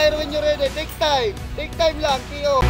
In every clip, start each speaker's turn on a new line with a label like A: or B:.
A: fire when you're ready. Take time. Take time lang, Tio.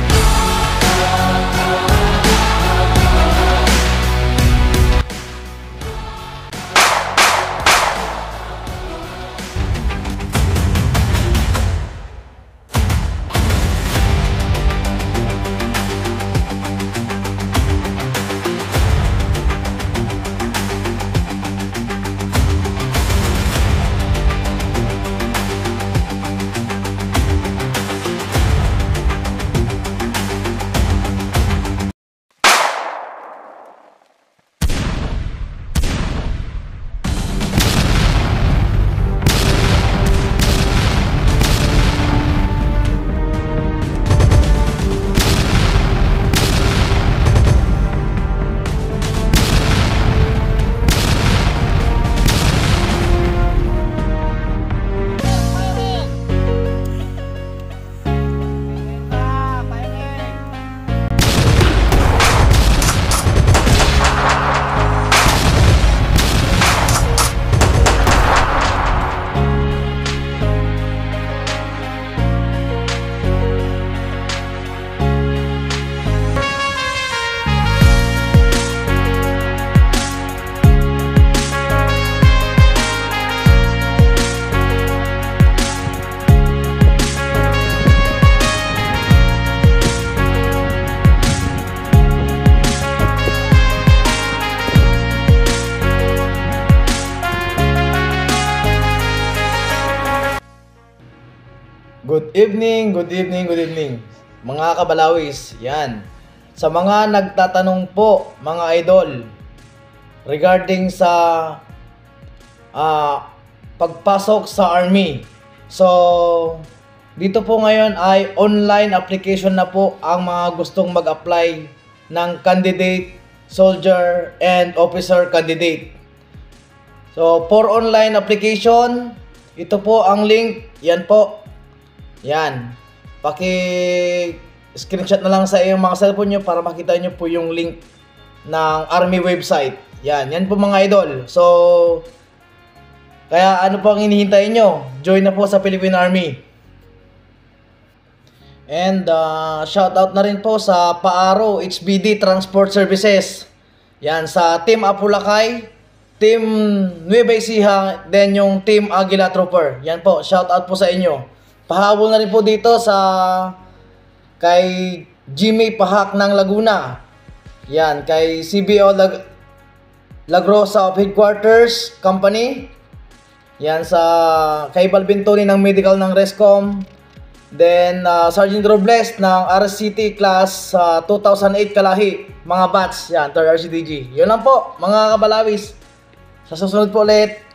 B: Good evening, good evening, good evening mga kabalawis. Yan, sa mga nagtatanong po mga idol regarding sa pagpasok sa army. So dito po ngayon ay online application na po ang mga gustong mag-apply ng candidate, soldier, and officer candidate. So for online application, ito po ang link. Yan po. Yan, paki-screenshot na lang sa iyong mga cellphone nyo para makita nyo po yung link ng Army website. Yan po mga idol. So, kaya ano po ang hinihintay nyo? Join na po sa Philippine Army. And shout out na rin po sa Paaro HBD Transport Services. Yan, sa Team Apulacay, Team Nueva Ecija, then yung Team Aguila Trooper. Yan po, shout out po sa inyo. Pahabol na rin po dito sa kay Jimmy Pahak ng Laguna. Yan, kay CBO Lagrosa of Headquarters Company. Yan, sa kay Balvin Tony ng Medical ng Rescom. Then Sergeant Robles ng RCT Class 2008 Kalahi, mga batch. Yan, 3rd RCTG. Yun lang po mga kabalawis. Sa susunod po ulit.